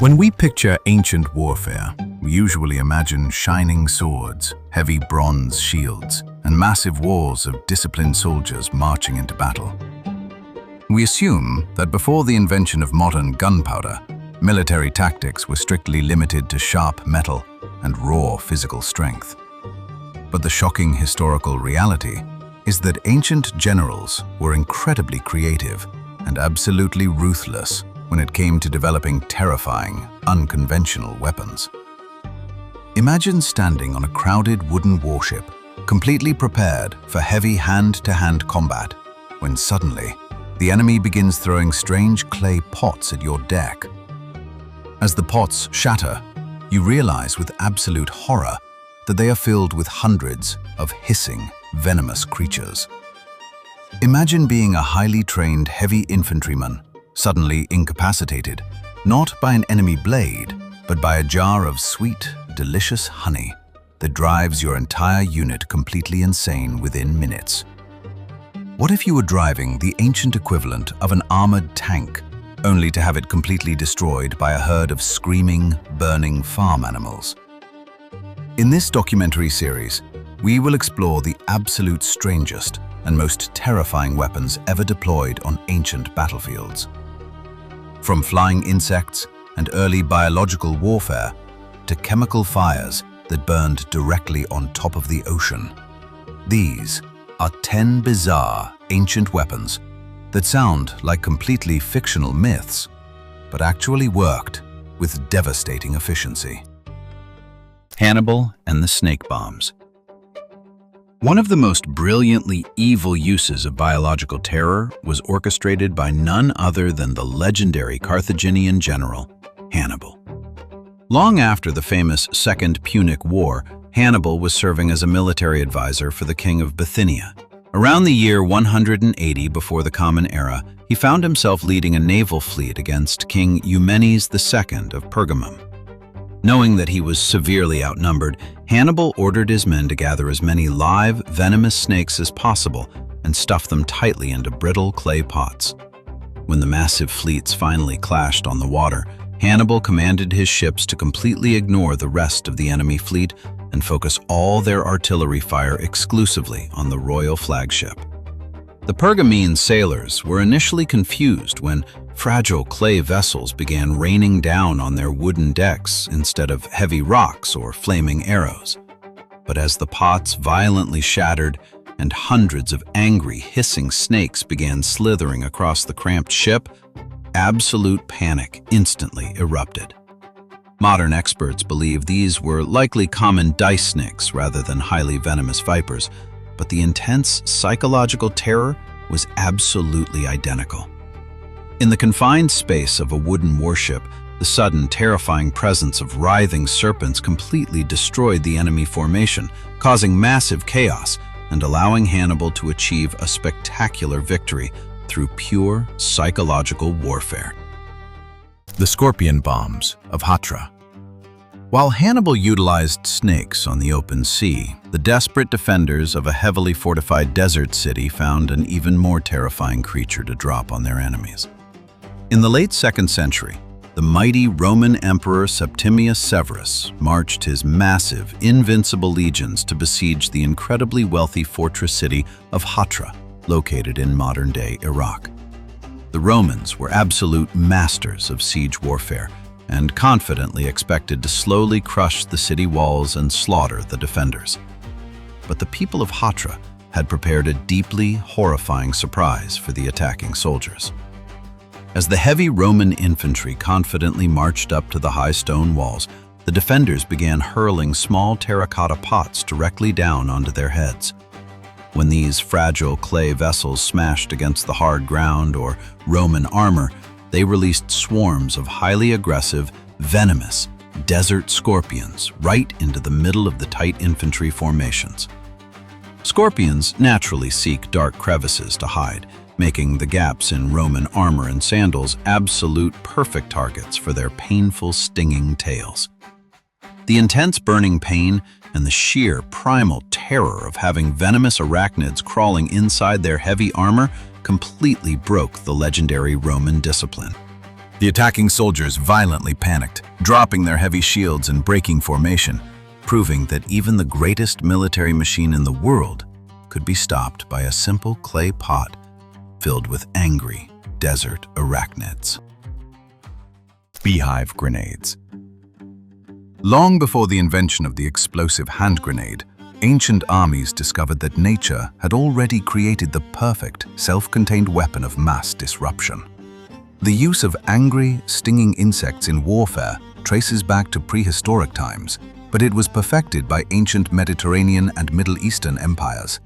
When we picture ancient warfare, we usually imagine shining swords, heavy bronze shields, and massive walls of disciplined soldiers marching into battle. We assume that before the invention of modern gunpowder, military tactics were strictly limited to sharp metal and raw physical strength. But the shocking historical reality is that ancient generals were incredibly creative and absolutely ruthless when it came to developing terrifying, unconventional weapons. Imagine standing on a crowded wooden warship, completely prepared for heavy hand-to-hand combat, when suddenly, the enemy begins throwing strange clay pots at your deck. As the pots shatter, you realize with absolute horror that they are filled with hundreds of hissing, venomous creatures. Imagine being a highly trained heavy infantryman, suddenly incapacitated, not by an enemy blade, but by a jar of sweet, delicious honey that drives your entire unit completely insane within minutes. What if you were driving the ancient equivalent of an armored tank, only to have it completely destroyed by a herd of screaming, burning farm animals? In this documentary series, we will explore the absolute strangest and most terrifying weapons ever deployed on ancient battlefields. From flying insects and early biological warfare to chemical fires that burned directly on top of the ocean. These are 10 bizarre ancient weapons that sound like completely fictional myths, but actually worked with devastating efficiency. Hannibal and the snake bombs. One of the most brilliantly evil uses of biological terror was orchestrated by none other than the legendary Carthaginian general, Hannibal. Long after the famous Second Punic War, Hannibal was serving as a military advisor for the king of Bithynia. Around the year 180 before the Common Era, he found himself leading a naval fleet against King Eumenes II of Pergamum. Knowing that he was severely outnumbered, Hannibal ordered his men to gather as many live, venomous snakes as possible and stuff them tightly into brittle clay pots. When the massive fleets finally clashed on the water, Hannibal commanded his ships to completely ignore the rest of the enemy fleet and focus all their artillery fire exclusively on the royal flagship. The Pergamene sailors were initially confused when fragile clay vessels began raining down on their wooden decks instead of heavy rocks or flaming arrows. But as the pots violently shattered and hundreds of angry, hissing snakes began slithering across the cramped ship, absolute panic instantly erupted. Modern experts believe these were likely common dice snakes rather than highly venomous vipers, but the intense psychological terror was absolutely identical. In the confined space of a wooden warship, the sudden, terrifying presence of writhing serpents completely destroyed the enemy formation, causing massive chaos and allowing Hannibal to achieve a spectacular victory through pure psychological warfare. The scorpion bombs of Hatra. While Hannibal utilized snakes on the open sea, the desperate defenders of a heavily fortified desert city found an even more terrifying creature to drop on their enemies. In the late 2nd century, the mighty Roman Emperor Septimius Severus marched his massive, invincible legions to besiege the incredibly wealthy fortress city of Hatra, located in modern-day Iraq. The Romans were absolute masters of siege warfare and confidently expected to slowly crush the city walls and slaughter the defenders. But the people of Hatra had prepared a deeply horrifying surprise for the attacking soldiers. As the heavy Roman infantry confidently marched up to the high stone walls, the defenders began hurling small terracotta pots directly down onto their heads. When these fragile clay vessels smashed against the hard ground or Roman armor, they released swarms of highly aggressive, venomous, desert scorpions right into the middle of the tight infantry formations. Scorpions naturally seek dark crevices to hide, making the gaps in Roman armor and sandals absolute perfect targets for their painful, stinging tails. The intense burning pain and the sheer primal terror of having venomous arachnids crawling inside their heavy armor completely broke the legendary Roman discipline. The attacking soldiers violently panicked, dropping their heavy shields and breaking formation, proving that even the greatest military machine in the world could be stopped by a simple clay pot filled with angry desert arachnids. Beehive Grenades. Long before the invention of the explosive hand grenade, ancient armies discovered that nature had already created the perfect, self-contained weapon of mass disruption. The use of angry, stinging insects in warfare traces back to prehistoric times, but it was perfected by ancient Mediterranean and Middle Eastern empires.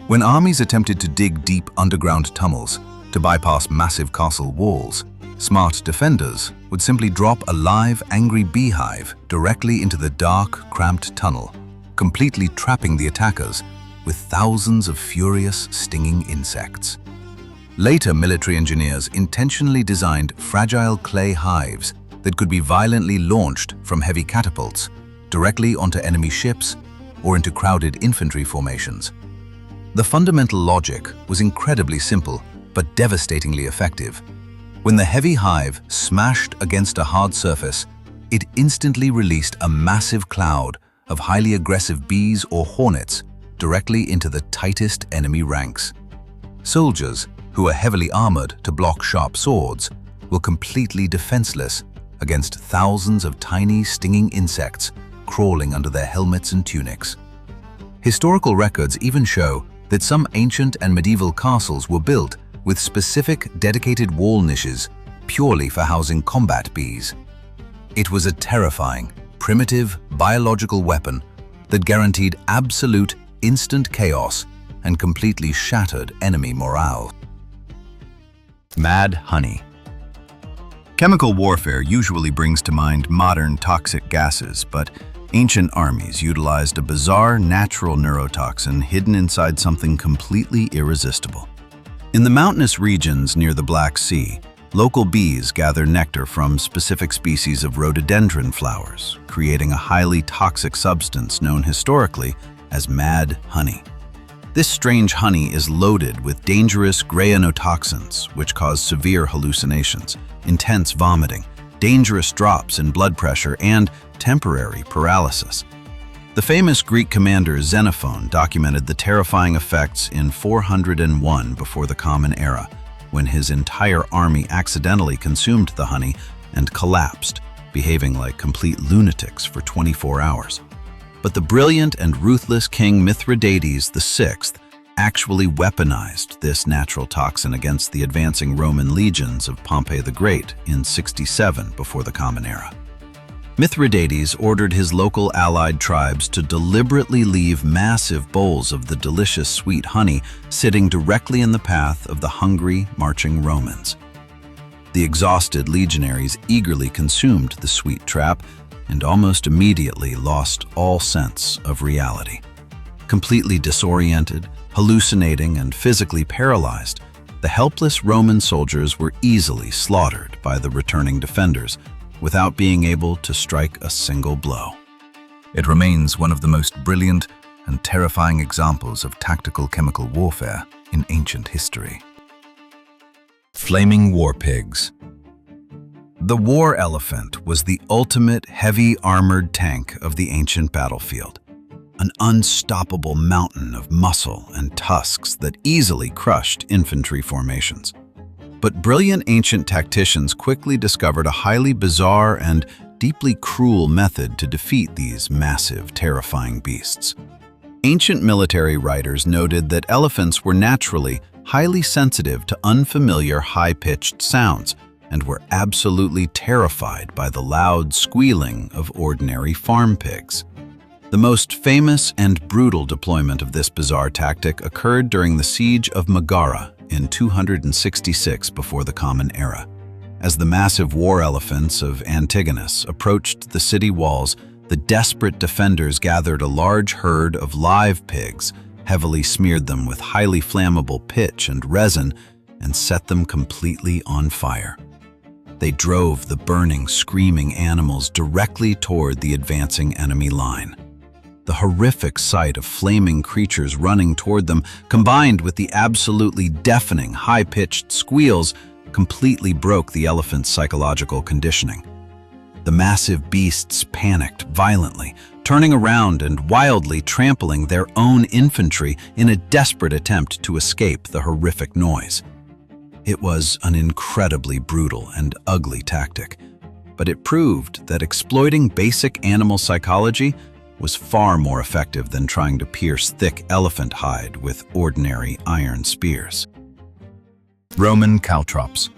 When armies attempted to dig deep underground tunnels to bypass massive castle walls, smart defenders would simply drop a live, angry beehive directly into the dark, cramped tunnel, completely trapping the attackers with thousands of furious, stinging insects. Later, military engineers intentionally designed fragile clay hives that could be violently launched from heavy catapults directly onto enemy ships or into crowded infantry formations. The fundamental logic was incredibly simple but devastatingly effective. When the heavy hive smashed against a hard surface, it instantly released a massive cloud of highly aggressive bees or hornets directly into the tightest enemy ranks. Soldiers, who were heavily armored to block sharp swords, were completely defenseless against thousands of tiny, stinging insects crawling under their helmets and tunics. Historical records even show that some ancient and medieval castles were built with specific dedicated wall niches purely for housing combat bees. It was a terrifying, primitive, biological weapon that guaranteed absolute, instant chaos and completely shattered enemy morale. Mad honey. Chemical warfare usually brings to mind modern toxic gases, but ancient armies utilized a bizarre natural neurotoxin hidden inside something completely irresistible. In the mountainous regions near the Black Sea, local bees gather nectar from specific species of rhododendron flowers, creating a highly toxic substance known historically as mad honey. This strange honey is loaded with dangerous granotoxins, which cause severe hallucinations, intense vomiting, dangerous drops in blood pressure, and temporary paralysis. The famous Greek commander Xenophon documented the terrifying effects in 401 before the Common Era, when his entire army accidentally consumed the honey and collapsed, behaving like complete lunatics for 24 hours. But the brilliant and ruthless King Mithridates VI actually weaponized this natural toxin against the advancing Roman legions of Pompey the Great in 67 before the Common Era. Mithridates ordered his local allied tribes to deliberately leave massive bowls of the delicious sweet honey sitting directly in the path of the hungry, marching Romans. The exhausted legionaries eagerly consumed the sweet trap and almost immediately lost all sense of reality. Completely disoriented, hallucinating, and physically paralyzed, the helpless Roman soldiers were easily slaughtered by the returning defenders without being able to strike a single blow. It remains one of the most brilliant and terrifying examples of tactical chemical warfare in ancient history. Flaming war pigs. The war elephant was the ultimate heavy armored tank of the ancient battlefield, an unstoppable mountain of muscle and tusks that easily crushed infantry formations. But brilliant ancient tacticians quickly discovered a highly bizarre and deeply cruel method to defeat these massive, terrifying beasts. Ancient military writers noted that elephants were naturally highly sensitive to unfamiliar high-pitched sounds and were absolutely terrified by the loud squealing of ordinary farm pigs. The most famous and brutal deployment of this bizarre tactic occurred during the siege of Megara in 266 before the Common Era. As the massive war elephants of Antigonus approached the city walls, the desperate defenders gathered a large herd of live pigs, heavily smeared them with highly flammable pitch and resin, and set them completely on fire. They drove the burning, screaming animals directly toward the advancing enemy line. The horrific sight of flaming creatures running toward them, combined with the absolutely deafening, high-pitched squeals, completely broke the elephant's psychological conditioning. The massive beasts panicked violently, turning around and wildly trampling their own infantry in a desperate attempt to escape the horrific noise. It was an incredibly brutal and ugly tactic, but it proved that exploiting basic animal psychology was far more effective than trying to pierce thick elephant hide with ordinary iron spears. Roman caltrops.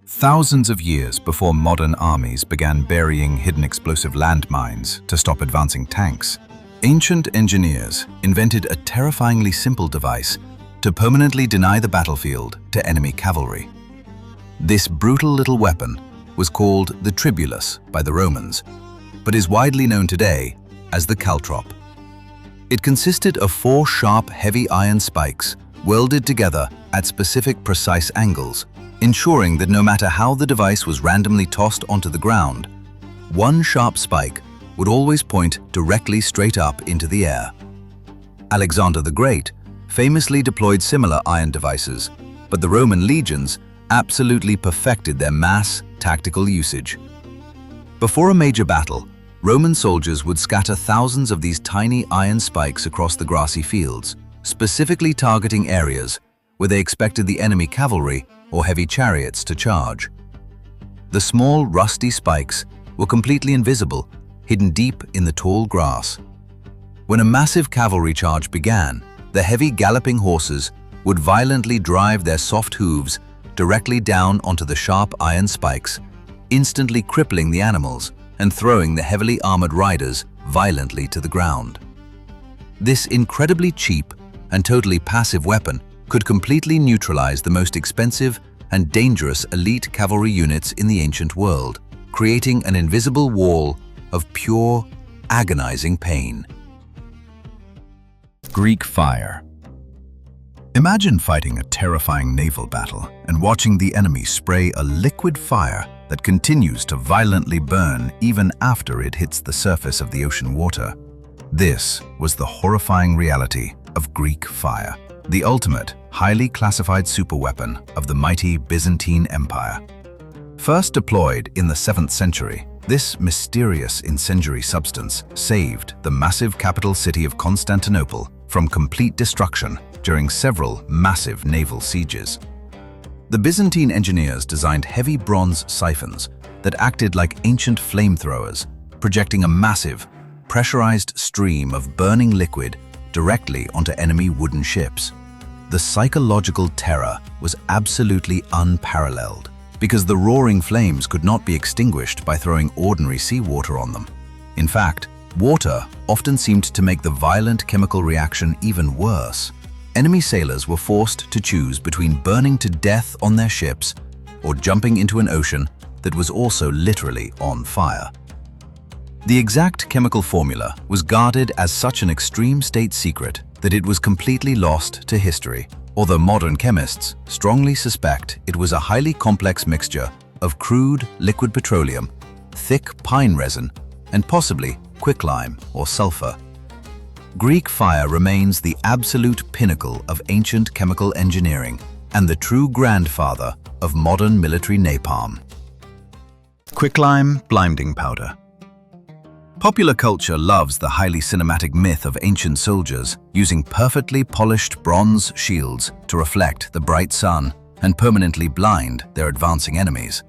Thousands of years before modern armies began burying hidden explosive landmines to stop advancing tanks, ancient engineers invented a terrifyingly simple device to permanently deny the battlefield to enemy cavalry. This brutal little weapon was called the tribulus by the Romans, but is widely known today as the caltrop. It consisted of 4 sharp, heavy iron spikes welded together at specific precise angles, ensuring that no matter how the device was randomly tossed onto the ground, one sharp spike would always point directly straight up into the air. Alexander the Great famously deployed similar iron devices, but the Roman legions absolutely perfected their mass tactical usage. Before a major battle, Roman soldiers would scatter thousands of these tiny iron spikes across the grassy fields, specifically targeting areas where they expected the enemy cavalry or heavy chariots to charge. The small, rusty spikes were completely invisible, hidden deep in the tall grass. When a massive cavalry charge began, the heavy galloping horses would violently drive their soft hooves directly down onto the sharp iron spikes, instantly crippling the animals and throwing the heavily armored riders violently to the ground. This incredibly cheap and totally passive weapon could completely neutralize the most expensive and dangerous elite cavalry units in the ancient world, creating an invisible wall of pure, agonizing pain. Greek fire. Imagine fighting a terrifying naval battle and watching the enemy spray a liquid fire that continues to violently burn even after it hits the surface of the ocean water. This was the horrifying reality of Greek fire, the ultimate, highly classified superweapon of the mighty Byzantine Empire. First deployed in the 7th century, this mysterious incendiary substance saved the massive capital city of Constantinople from complete destruction during several massive naval sieges. The Byzantine engineers designed heavy bronze siphons that acted like ancient flamethrowers, projecting a massive, pressurized stream of burning liquid directly onto enemy wooden ships. The psychological terror was absolutely unparalleled, because the roaring flames could not be extinguished by throwing ordinary seawater on them. In fact, water often seemed to make the violent chemical reaction even worse. Enemy sailors were forced to choose between burning to death on their ships or jumping into an ocean that was also literally on fire. The exact chemical formula was guarded as such an extreme state secret that it was completely lost to history, although modern chemists strongly suspect it was a highly complex mixture of crude liquid petroleum, thick pine resin, and possibly quicklime or sulfur. Greek fire remains the absolute pinnacle of ancient chemical engineering and the true grandfather of modern military napalm. Quicklime blinding powder. Popular culture loves the highly cinematic myth of ancient soldiers using perfectly polished bronze shields to reflect the bright sun and permanently blind their advancing enemies.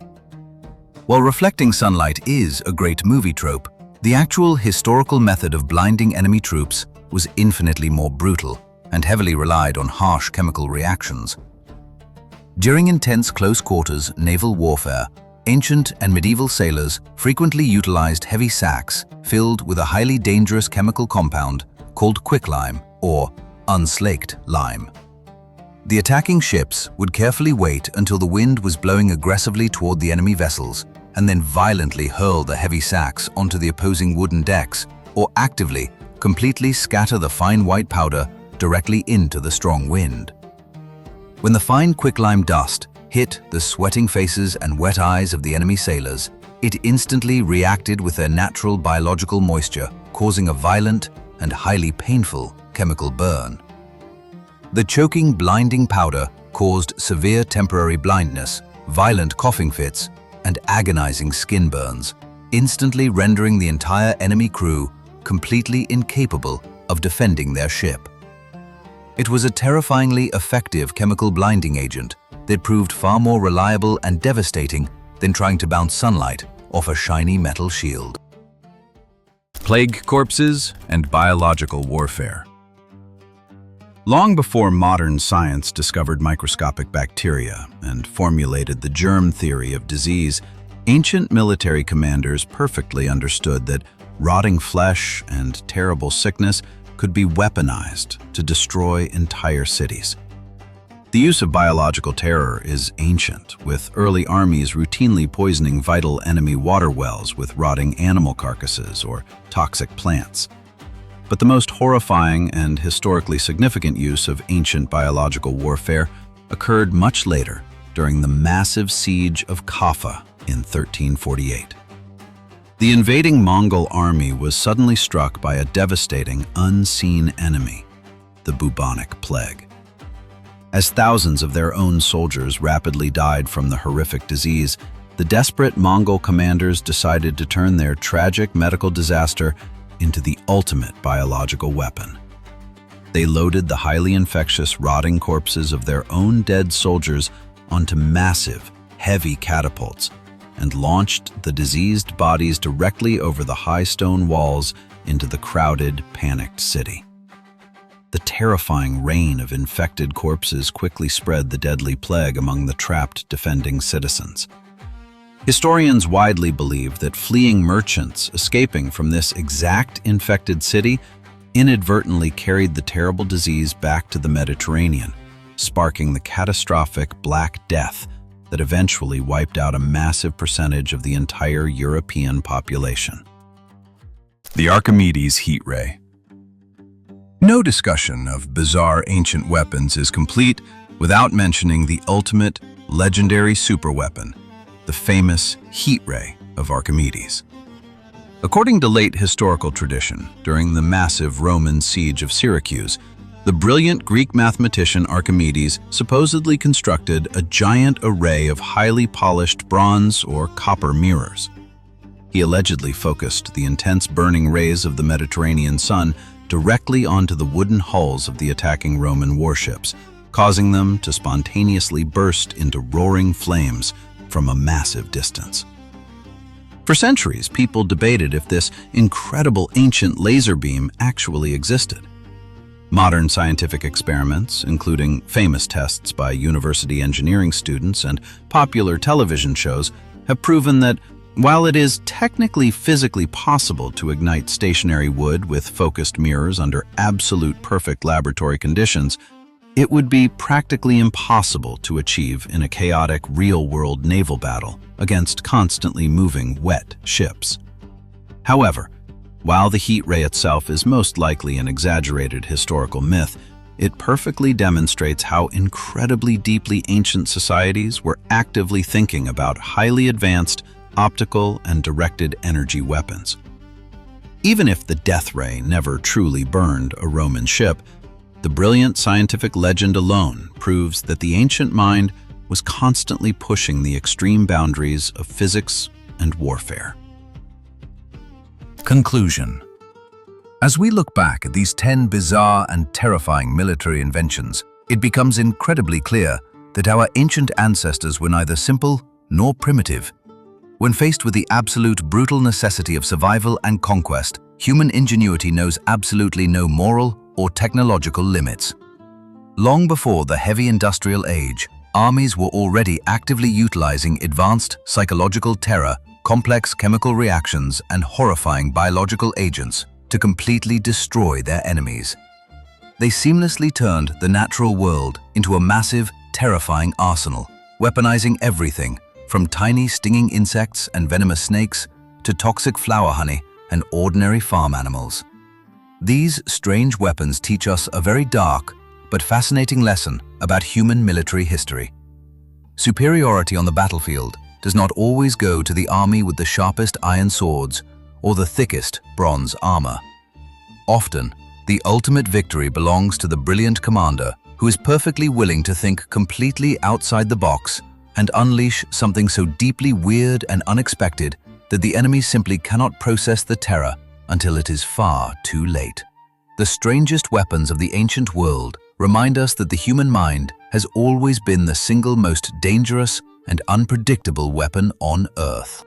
While reflecting sunlight is a great movie trope, the actual historical method of blinding enemy troops was infinitely more brutal and heavily relied on harsh chemical reactions. During intense close-quarters naval warfare, ancient and medieval sailors frequently utilized heavy sacks filled with a highly dangerous chemical compound called quicklime or unslaked lime. The attacking ships would carefully wait until the wind was blowing aggressively toward the enemy vessels and then violently hurl the heavy sacks onto the opposing wooden decks or actively, completely scatter the fine white powder directly into the strong wind. When the fine quicklime dust hit the sweating faces and wet eyes of the enemy sailors, it instantly reacted with their natural biological moisture, causing a violent and highly painful chemical burn. The choking, blinding powder caused severe temporary blindness, violent coughing fits, and agonizing skin burns, instantly rendering the entire enemy crew completely incapable of defending their ship. It was a terrifyingly effective chemical blinding agent that proved far more reliable and devastating than trying to bounce sunlight off a shiny metal shield. Plague corpses and biological warfare. Long before modern science discovered microscopic bacteria and formulated the germ theory of disease, ancient military commanders perfectly understood that rotting flesh and terrible sickness could be weaponized to destroy entire cities. The use of biological terror is ancient, with early armies routinely poisoning vital enemy water wells with rotting animal carcasses or toxic plants. But the most horrifying and historically significant use of ancient biological warfare occurred much later, during the massive siege of Kaffa in 1348. The invading Mongol army was suddenly struck by a devastating, unseen enemy, the bubonic plague. As thousands of their own soldiers rapidly died from the horrific disease, the desperate Mongol commanders decided to turn their tragic medical disaster into the ultimate biological weapon. They loaded the highly infectious, rotting corpses of their own dead soldiers onto massive, heavy catapults and launched the diseased bodies directly over the high stone walls into the crowded, panicked city. The terrifying rain of infected corpses quickly spread the deadly plague among the trapped, defending citizens. Historians widely believe that fleeing merchants escaping from this exact infected city inadvertently carried the terrible disease back to the Mediterranean, sparking the catastrophic Black Death that eventually wiped out a massive percentage of the entire European population. The Archimedes Heat Ray. No discussion of bizarre ancient weapons is complete without mentioning the ultimate, legendary superweapon, the famous Heat Ray of Archimedes. According to late historical tradition, during the massive Roman siege of Syracuse, the brilliant Greek mathematician Archimedes supposedly constructed a giant array of highly polished bronze or copper mirrors. He allegedly focused the intense burning rays of the Mediterranean sun directly onto the wooden hulls of the attacking Roman warships, causing them to spontaneously burst into roaring flames from a massive distance. For centuries, people debated if this incredible ancient laser beam actually existed. Modern scientific experiments, including famous tests by university engineering students and popular television shows, have proven that while it is technically physically possible to ignite stationary wood with focused mirrors under absolute perfect laboratory conditions, it would be practically impossible to achieve in a chaotic real-world naval battle against constantly moving wet ships. However, while the heat ray itself is most likely an exaggerated historical myth, it perfectly demonstrates how incredibly deeply ancient societies were actively thinking about highly advanced optical and directed energy weapons. Even if the death ray never truly burned a Roman ship, the brilliant scientific legend alone proves that the ancient mind was constantly pushing the extreme boundaries of physics and warfare. Conclusion. As we look back at these 10 bizarre and terrifying military inventions, it becomes incredibly clear that our ancient ancestors were neither simple nor primitive. When faced with the absolute brutal necessity of survival and conquest, human ingenuity knows absolutely no moral or technological limits. Long before the heavy industrial age, armies were already actively utilizing advanced psychological terror, complex chemical reactions, and horrifying biological agents to completely destroy their enemies. They seamlessly turned the natural world into a massive, terrifying arsenal, weaponizing everything from tiny stinging insects and venomous snakes to toxic flower honey and ordinary farm animals. These strange weapons teach us a very dark but fascinating lesson about human military history. Superiority on the battlefield does not always go to the army with the sharpest iron swords or the thickest bronze armor. Often, the ultimate victory belongs to the brilliant commander who is perfectly willing to think completely outside the box and unleash something so deeply weird and unexpected that the enemy simply cannot process the terror until it is far too late. The strangest weapons of the ancient world remind us that the human mind has always been the single most dangerous and unpredictable weapon on Earth.